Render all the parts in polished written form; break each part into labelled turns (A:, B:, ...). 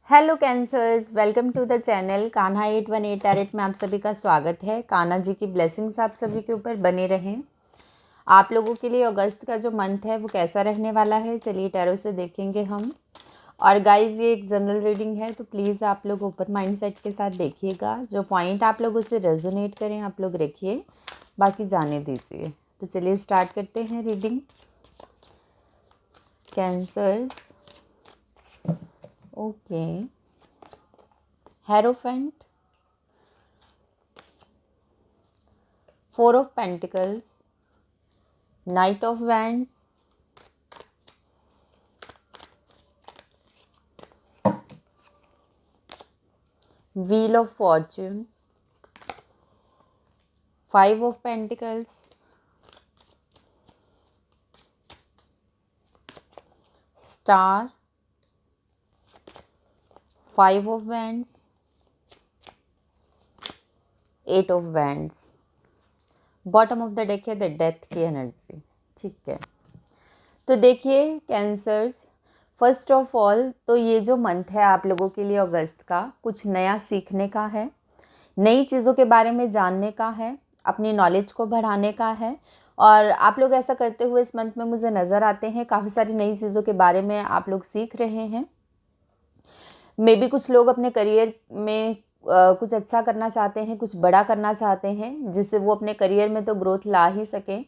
A: Hello cancers, welcome to the channel Kanha 818 tarot में आप सभी का स्वागत है। कान्हा जी की ब्लेसिंग्स आप सभी के ऊपर बने रहें। आप लोगों के लिए अगस्त का जो मंथ है वो कैसा रहने वाला है, चलिए टैरो से देखेंगे हम। और गाइस, ये एक जनरल रीडिंग है, तो प्लीज़ आप लोग ओपन माइंड सेट के साथ देखिएगा। जो पॉइंट आप लोगों से रेजोनेट करें आप लोग रखिए, बाकी जाने दीजिए। तो चलिए स्टार्ट करते हैं reading. Cancers, okay, hierophant, 4 of Pentacles, Knight of Wands, Wheel of Fortune, 5 of Pentacles, Star, 5 of Wands, 8 of Wands। Bottom of the deck है द डेथ की एनर्जी। ठीक है, तो देखिए कैंसर्स, फर्स्ट ऑफ ऑल तो ये जो मंथ है आप लोगों के लिए अगस्त का, कुछ नया सीखने का है, नई चीज़ों के बारे में जानने का है, अपनी नॉलेज को बढ़ाने का है। और आप लोग ऐसा करते हुए इस मंथ में मुझे नज़र आते हैं। काफ़ी सारी नई चीज़ों के बारे में आप लोग सीख रहे हैं। मे बी कुछ लोग अपने करियर में कुछ अच्छा करना चाहते हैं, कुछ बड़ा करना चाहते हैं, जिससे वो अपने करियर में तो ग्रोथ ला ही सकें।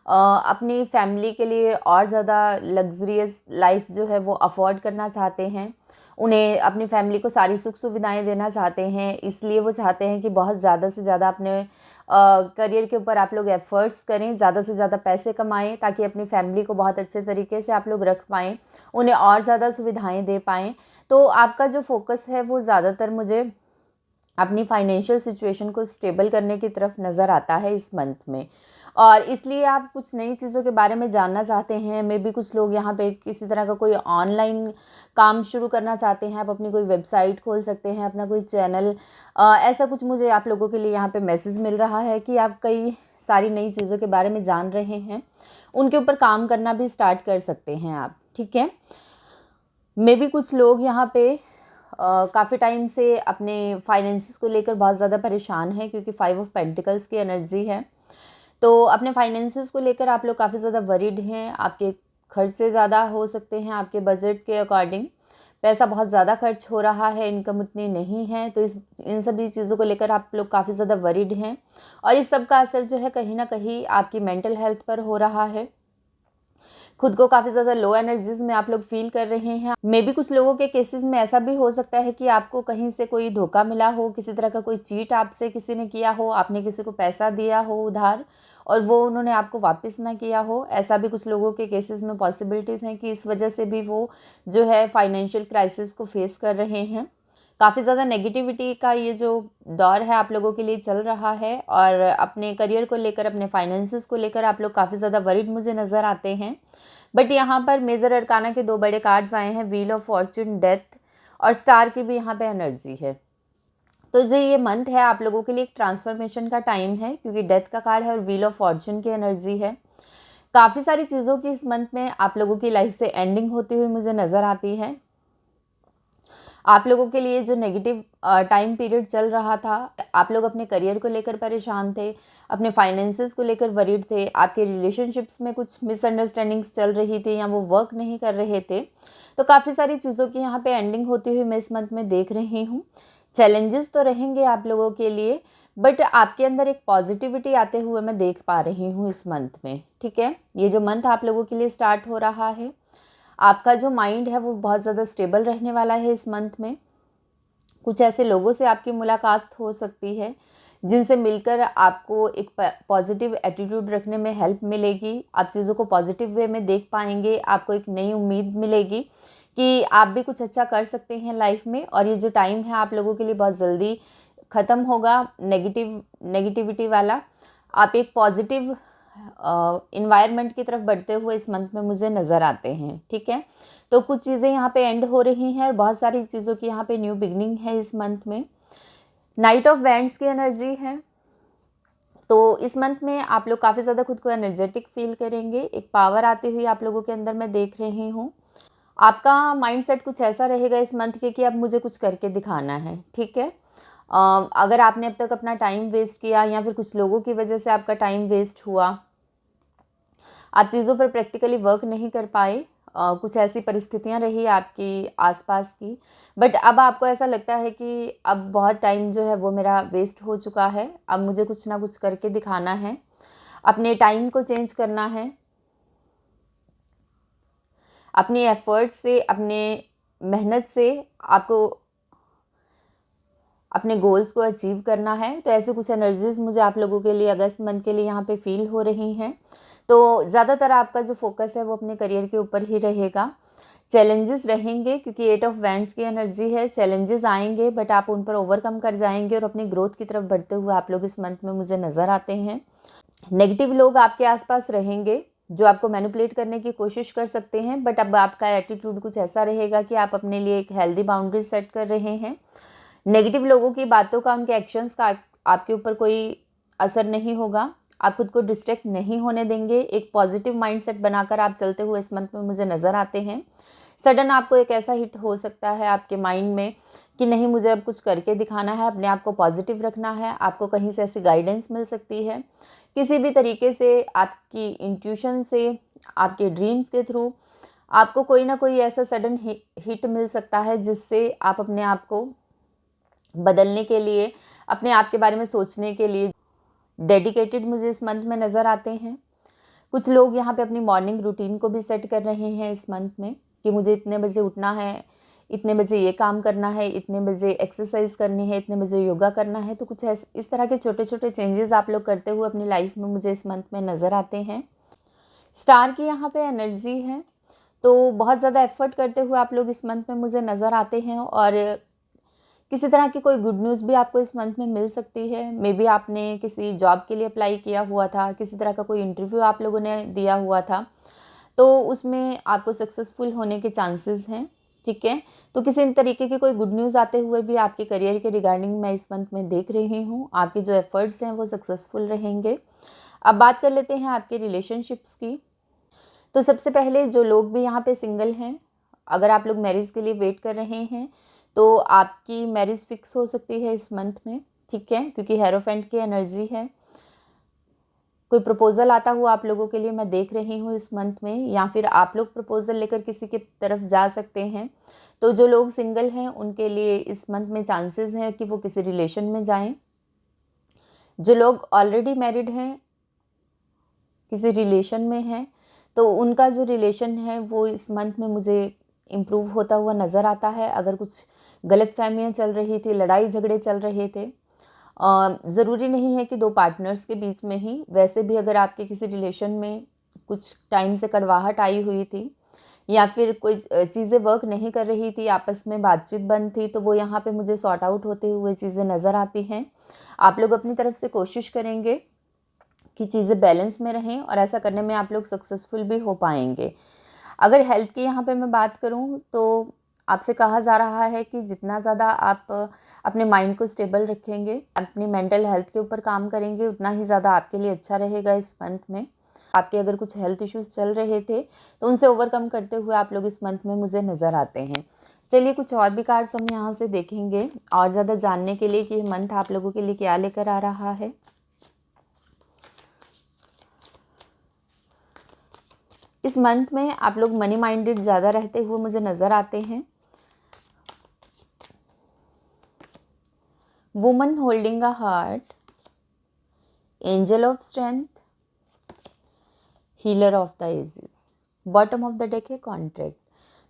A: अपनी फैमिली के लिए और ज़्यादा लग्जरियस लाइफ जो है वो अफोर्ड करना चाहते हैं। उन्हें अपनी फैमिली को सारी सुख सुविधाएं देना चाहते हैं, इसलिए वो चाहते हैं कि बहुत ज़्यादा से ज़्यादा अपने करियर के ऊपर आप लोग एफ़र्ट्स करें, ज़्यादा से ज़्यादा पैसे कमाएं, ताकि अपनी फैमिली को बहुत अच्छे तरीके से आप लोग रख पाएँ, उन्हें और ज़्यादा सुविधाएं दे पाएँ। तो आपका जो फोकस है वो ज़्यादातर मुझे अपनी फाइनेंशियल सिचुएशन को स्टेबल करने की तरफ नज़र आता है इस मंथ में। और इसलिए आप कुछ नई चीज़ों के बारे में जानना चाहते हैं। मे बी कुछ लोग यहाँ पे किसी तरह का कोई ऑनलाइन काम शुरू करना चाहते हैं। आप अपनी कोई वेबसाइट खोल सकते हैं, अपना कोई चैनल, ऐसा कुछ मुझे आप लोगों के लिए यहाँ पे मैसेज मिल रहा है कि आप कई सारी नई चीज़ों के बारे में जान रहे हैं, उनके ऊपर काम करना भी स्टार्ट कर सकते हैं आप। ठीक है, मे बी कुछ लोग यहाँ पे काफ़ी टाइम से अपने फाइनेंसिस को लेकर बहुत ज़्यादा परेशान हैं, क्योंकि 5 ऑफ पेंटिकल्स की एनर्जी है। तो अपने फाइनेंसिस को लेकर आप लोग काफ़ी ज़्यादा वरीड हैं। आपके खर्चे ज़्यादा हो सकते हैं, आपके बजट के अकॉर्डिंग पैसा बहुत ज़्यादा खर्च हो रहा है, इनकम उतनी नहीं है। तो इन सभी चीज़ों को लेकर आप लोग काफ़ी ज़्यादा वरीड हैं। और इस सब का असर जो है कहीं ना कहीं आपकी मेंटल हेल्थ पर हो रहा है। खुद को काफ़ी ज़्यादा लो एनर्जीज में आप लोग फील कर रहे हैं। मे बी कुछ लोगों के केसेस में ऐसा भी हो सकता है कि आपको कहीं से कोई धोखा मिला हो, किसी तरह का कोई चीट आपसे किसी ने किया हो, आपने किसी को पैसा दिया हो उधार और वो उन्होंने आपको वापस ना किया हो। ऐसा भी कुछ लोगों के केसेस में पॉसिबिलिटीज़ हैं कि इस वजह से भी वो जो है फाइनेंशियल क्राइसिस को फेस कर रहे हैं। काफ़ी ज़्यादा नेगेटिविटी का ये जो दौर है आप लोगों के लिए चल रहा है, और अपने करियर को लेकर, अपने फाइनेंसेस को लेकर आप लोग काफ़ी ज़्यादा वरीड मुझे नज़र आते हैं। बट यहाँ पर मेजर अरकाना के 2 बड़े कार्ड्स आए हैं, व्हील ऑफ फॉर्च्यून, डेथ, और स्टार की भी यहाँ पे एनर्जी है। तो जो ये मंथ है आप लोगों के लिए एक ट्रांसफॉर्मेशन का टाइम है, क्योंकि डेथ का कार्ड है और व्हील ऑफ फॉर्च्यून की एनर्जी है। काफ़ी सारी चीज़ों की इस मंथ में आप लोगों की लाइफ से एंडिंग होती हुई मुझे नज़र आती है। आप लोगों के लिए जो नेगेटिव टाइम पीरियड चल रहा था, आप लोग अपने करियर को लेकर परेशान थे, अपने फाइनेंसेस को लेकर वरीड थे, आपके रिलेशनशिप्स में कुछ मिसअंडरस्टैंडिंग्स चल रही थी या वो वर्क नहीं कर रहे थे। तो काफ़ी सारी चीज़ों की यहाँ पे एंडिंग होती हुई मैं इस मंथ में देख रही हूँ। चैलेंजेस तो रहेंगे आप लोगों के लिए, बट आपके अंदर एक पॉजिटिविटी आते हुए मैं देख पा रही हूँ इस मंथ में। ठीक है, ये जो मंथ आप लोगों के लिए स्टार्ट हो रहा है, आपका जो माइंड है वो बहुत ज़्यादा स्टेबल रहने वाला है इस मंथ में। कुछ ऐसे लोगों से आपकी मुलाकात हो सकती है जिनसे मिलकर आपको एक पॉजिटिव एटीट्यूड रखने में हेल्प मिलेगी। आप चीज़ों को पॉजिटिव वे में देख पाएंगे, आपको एक नई उम्मीद मिलेगी कि आप भी कुछ अच्छा कर सकते हैं लाइफ में। और ये जो टाइम है आप लोगों के लिए बहुत जल्दी ख़त्म होगा, नेगेटिविटी वाला। आप एक पॉजिटिव इन्वायरमेंट की तरफ बढ़ते हुए इस मंथ में मुझे नज़र आते हैं। ठीक है, तो कुछ चीज़ें यहाँ पे एंड हो रही हैं और बहुत सारी चीज़ों की यहाँ पे न्यू बिगनिंग है इस मंथ में। नाइट ऑफ वैंड्स की एनर्जी है, तो इस मंथ में आप लोग काफ़ी ज़्यादा खुद को एनर्जेटिक फील करेंगे, एक पावर आती हुई आप लोगों के अंदर मैं देख रही हूँ। आपका माइंडसेट कुछ ऐसा रहेगा इस मंथ के कि अब मुझे कुछ करके दिखाना है, ठीक है। अगर आपने अब तक अपना टाइम वेस्ट किया या फिर कुछ लोगों की वजह से आपका टाइम वेस्ट हुआ, आप चीज़ों पर प्रैक्टिकली वर्क नहीं कर पाए, कुछ ऐसी परिस्थितियां रही आपकी आसपास की, बट अब आपको ऐसा लगता है कि अब बहुत टाइम जो है वो मेरा वेस्ट हो चुका है, अब मुझे कुछ ना कुछ करके दिखाना है, अपने टाइम को चेंज करना है, अपनी एफर्ट से, अपने मेहनत से आपको अपने गोल्स को अचीव करना है। तो ऐसे कुछ एनर्जीज मुझे आप लोगों के लिए अगस्त मंथ के लिए यहाँ पे फील हो रही हैं। तो ज़्यादातर आपका जो फोकस है वो अपने करियर के ऊपर ही रहेगा। चैलेंजेस रहेंगे क्योंकि 8 ऑफ वैंड्स की एनर्जी है, चैलेंजेस आएंगे बट आप उन पर ओवरकम कर जाएंगे और अपनी ग्रोथ की तरफ बढ़ते हुए आप लोग इस मंथ में मुझे नज़र आते हैं। नेगेटिव लोग आपके आसपास रहेंगे जो आपको मैनिपुलेट करने की कोशिश कर सकते हैं, बट अब आपका एटीट्यूड कुछ ऐसा रहेगा कि आप अपने लिए एक हेल्दी बाउंड्री सेट कर रहे हैं। नेगेटिव लोगों की बातों का, उनके एक्शंस का आपके ऊपर कोई असर नहीं होगा, आप खुद को डिस्ट्रैक्ट नहीं होने देंगे, एक पॉजिटिव माइंडसेट बनाकर आप चलते हुए इस मंथ में मुझे नज़र आते हैं। सडन आपको एक ऐसा हिट हो सकता है आपके माइंड में कि नहीं मुझे अब कुछ करके दिखाना है, अपने आप को पॉजिटिव रखना है, आपको कहीं से ऐसी गाइडेंस मिल सकती है, किसी भी तरीके से आपकी इंट्यूशन से, आपके ड्रीम्स के थ्रू आपको कोई ना कोई ऐसा सडन हिट मिल सकता है जिससे आप अपने आप को बदलने के लिए, अपने आप के बारे में सोचने के लिए डेडिकेटेड मुझे इस मंथ में नज़र आते हैं। कुछ लोग यहाँ पे अपनी मॉर्निंग रूटीन को भी सेट कर रहे हैं इस मंथ में कि मुझे इतने बजे उठना है, इतने बजे ये काम करना है, इतने बजे एक्सरसाइज करनी है, इतने बजे योगा करना है। तो कुछ इस तरह के छोटे छोटे चेंजेस आप लोग करते हुए अपनी लाइफ में मुझे इस मंथ में नज़र आते हैं। स्टार की यहाँ पे एनर्जी है, तो बहुत ज़्यादा एफर्ट करते हुए आप लोग इस मंथ में मुझे नज़र आते हैं और किसी तरह की कोई गुड न्यूज़ भी आपको इस मंथ में मिल सकती है। मे बी आपने किसी जॉब के लिए अप्लाई किया हुआ था, किसी तरह का कोई इंटरव्यू आप लोगों ने दिया हुआ था, तो उसमें आपको सक्सेसफुल होने के चांसेस हैं, ठीक है। तो किसी तरीके की कोई गुड न्यूज़ आते हुए भी आपके करियर के रिगार्डिंग मैं इस मंथ में देख रही हूँ। आपके जो एफर्ट्स हैं वो सक्सेसफुल रहेंगे। अब बात कर लेते हैं आपके रिलेशनशिप्स की। तो सबसे पहले जो लोग भी यहाँ पे सिंगल हैं, अगर आप लोग मैरिज के लिए वेट कर रहे हैं तो आपकी मैरिज फिक्स हो सकती है इस मंथ में, ठीक है, क्योंकि हेरोफेंट की एनर्जी है। कोई प्रपोजल आता हुआ आप लोगों के लिए मैं देख रही हूँ इस मंथ में, या फिर आप लोग प्रपोजल लेकर किसी की तरफ जा सकते हैं। तो जो लोग सिंगल हैं उनके लिए इस मंथ में चांसेस हैं कि वो किसी रिलेशन में जाएं। जो लोग ऑलरेडी मैरिड हैं, किसी रिलेशन में हैं, तो उनका जो रिलेशन है वो इस मंथ में मुझे इम्प्रूव होता हुआ नज़र आता है। अगर कुछ गलतफहमियां चल रही थी, लड़ाई झगड़े चल रहे थे, ज़रूरी नहीं है कि दो पार्टनर्स के बीच में ही, वैसे भी अगर आपके किसी रिलेशन में कुछ टाइम से कड़वाहट आई हुई थी या फिर कोई चीज़ें वर्क नहीं कर रही थी, आपस में बातचीत बंद थी, तो वो यहाँ पे मुझे सॉर्ट आउट होते हुए चीज़ें नज़र आती हैं। आप लोग अपनी तरफ से कोशिश करेंगे कि चीज़ें बैलेंस में रहें और ऐसा करने में आप लोग सक्सेसफुल भी हो पाएंगे। अगर हेल्थ की यहाँ पे मैं बात करूँ तो आपसे कहा जा रहा है कि जितना ज़्यादा आप अपने माइंड को स्टेबल रखेंगे, अपनी मेंटल हेल्थ के ऊपर काम करेंगे, उतना ही ज़्यादा आपके लिए अच्छा रहेगा इस मंथ में। आपके अगर कुछ हेल्थ इश्यूज चल रहे थे तो उनसे ओवरकम करते हुए आप लोग इस मंथ में मुझे नज़र आते हैं। चलिए कुछ और भी कार्ड्स हम यहाँ से देखेंगे और ज़्यादा जानने के लिए कि ये मंथ आप लोगों के लिए क्या लेकर आ रहा है। इस मंथ में आप लोग मनी माइंडेड ज़्यादा रहते हुए मुझे नज़र आते हैं। Woman holding a heart, angel of strength, healer of the ages, bottom of the deck है कॉन्ट्रैक्ट।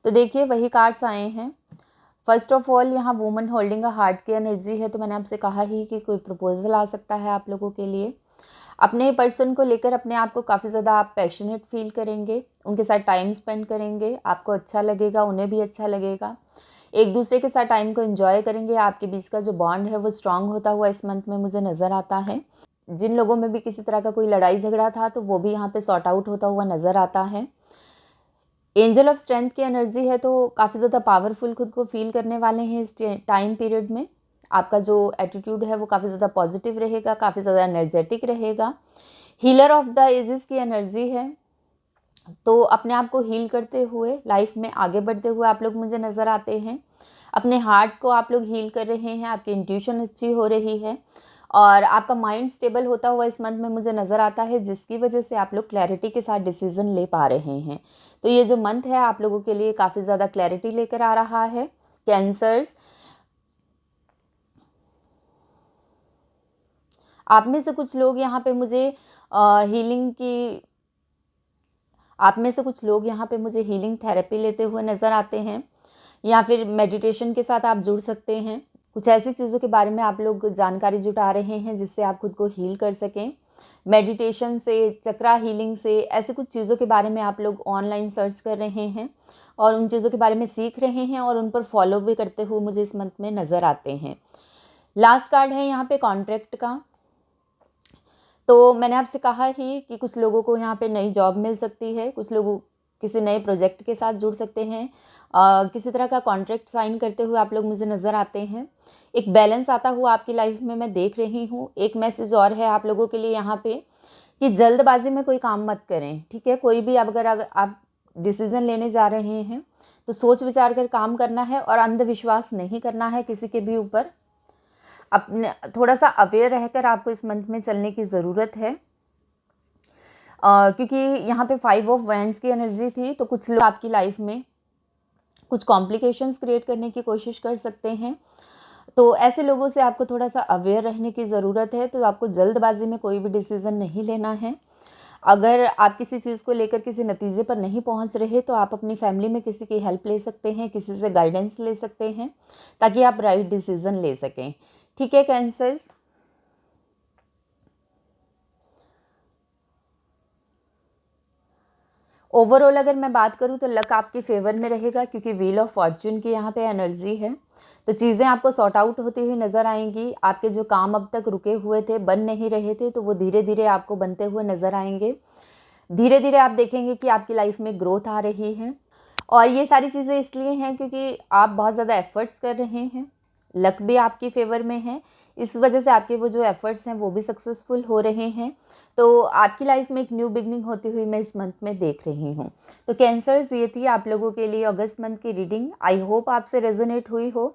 A: तो देखिए वही कार्ड्स आए हैं। फर्स्ट ऑफ ऑल यहाँ वुमन होल्डिंग अ हार्ट की एनर्जी है, तो मैंने आपसे कहा ही कि कोई प्रपोजल आ सकता है आप लोगों के लिए। अपने पर्सन को लेकर अपने आप को काफ़ी ज़्यादा आप पैशनेट फील करेंगे, उनके साथ टाइम स्पेंड करेंगे, आपको अच्छा लगेगा, उन्हें भी अच्छा लगेगा, एक दूसरे के साथ टाइम को एंजॉय करेंगे। आपके बीच का जो बॉन्ड है वो स्ट्रांग होता हुआ इस मंथ में मुझे नज़र आता है। जिन लोगों में भी किसी तरह का कोई लड़ाई झगड़ा था तो वो भी यहाँ पे सॉर्ट आउट होता हुआ नज़र आता है। एंजल ऑफ स्ट्रेंथ की एनर्जी है, तो काफ़ी ज़्यादा पावरफुल खुद को फील करने वाले हैं इस टाइम पीरियड में। आपका जो एटीट्यूड है वो काफ़ी ज़्यादा पॉजिटिव रहेगा, काफ़ी ज़्यादा एनर्जेटिक रहेगा। हीलर ऑफ द एजेस की एनर्जी है, तो अपने आप को हील करते हुए लाइफ में आगे बढ़ते हुए आप लोग मुझे नज़र आते हैं। अपने हार्ट को आप लोग हील कर रहे हैं, आपकी इंट्यूशन अच्छी हो रही है और आपका माइंड स्टेबल होता हुआ इस मंथ में मुझे नज़र आता है, जिसकी वजह से आप लोग क्लैरिटी के साथ डिसीजन ले पा रहे हैं। तो ये जो मंथ है आप लोगों के लिए काफ़ी ज़्यादा क्लैरिटी लेकर आ रहा है। कैंसर्स, आप में से कुछ लोग यहाँ पे मुझे हीलिंग की आप में से कुछ लोग यहाँ पे मुझे हीलिंग थेरेपी लेते हुए नज़र आते हैं, या फिर मेडिटेशन के साथ आप जुड़ सकते हैं। कुछ ऐसी चीज़ों के बारे में आप लोग जानकारी जुटा रहे हैं जिससे आप खुद को हील कर सकें। मेडिटेशन से, चक्रा हीलिंग से, ऐसे कुछ चीज़ों के बारे में आप लोग ऑनलाइन सर्च कर रहे हैं और उन चीज़ों के बारे में सीख रहे हैं और उन पर फॉलो भी करते हुए मुझे इस मंथ में नज़र आते हैं। लास्ट कार्ड है यहाँ पे कॉन्ट्रैक्ट का। तो मैंने आपसे कहा ही कि कुछ लोगों को यहाँ पे नई जॉब मिल सकती है, कुछ लोग किसी नए प्रोजेक्ट के साथ जुड़ सकते हैं, किसी तरह का कॉन्ट्रैक्ट साइन करते हुए आप लोग मुझे नज़र आते हैं। एक बैलेंस आता हुआ आपकी लाइफ में मैं देख रही हूँ। एक मैसेज और है आप लोगों के लिए यहाँ पे कि जल्दबाजी में कोई काम मत करें, ठीक है। कोई भी अगर आप डिसीज़न लेने जा रहे हैं तो सोच विचार कर काम करना है और अंधविश्वास नहीं करना है किसी के भी ऊपर। अपने थोड़ा सा अवेयर रहकर आपको इस मंथ में चलने की ज़रूरत है, क्योंकि यहाँ पे 5 ऑफ वैंड्स की एनर्जी थी। तो कुछ लोग आपकी लाइफ में कुछ कॉम्प्लिकेशंस क्रिएट करने की कोशिश कर सकते हैं। तो ऐसे लोगों से आपको थोड़ा सा अवेयर रहने की ज़रूरत है। तो आपको जल्दबाजी में कोई भी डिसीज़न नहीं लेना है। अगर आप किसी चीज़ को लेकर किसी नतीजे पर नहीं पहुंच रहे तो आप अपनी फैमिली में किसी की हेल्प ले सकते हैं, किसी से गाइडेंस ले सकते हैं ताकि आप राइट डिसीज़न ले सकें, ठीक है कैंसर्स। ओवरऑल अगर मैं बात करूं तो लक आपके फेवर में रहेगा, क्योंकि व्हील ऑफ फॉर्च्यून की यहाँ पे एनर्जी है। तो चीज़ें आपको सॉर्ट आउट होती हुई नज़र आएंगी। आपके जो काम अब तक रुके हुए थे, बन नहीं रहे थे, तो वो धीरे धीरे आपको बनते हुए नज़र आएंगे। धीरे धीरे आप देखेंगे कि आपकी लाइफ में ग्रोथ आ रही है। और ये सारी चीज़ें इसलिए हैं क्योंकि आप बहुत ज़्यादा एफर्ट्स कर रहे हैं। लक भी आपकी फेवर में है, इस वजह से आपके वो जो एफर्ट्स हैं वो भी सक्सेसफुल हो रहे हैं। तो आपकी लाइफ में एक न्यू बिगनिंग होती हुई मैं इस मंथ में देख रही हूँ। तो कैंसर्स, ये थी आप लोगों के लिए अगस्त मंथ की रीडिंग। आई होप आपसे रेजोनेट हुई हो।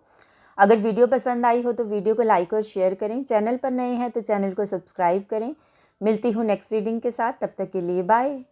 A: अगर वीडियो पसंद आई हो तो वीडियो को लाइक और शेयर करें। चैनल पर नए हैं तो चैनल को सब्सक्राइब करें। मिलती हूँ नेक्स्ट रीडिंग के साथ, तब तक के लिए बाय।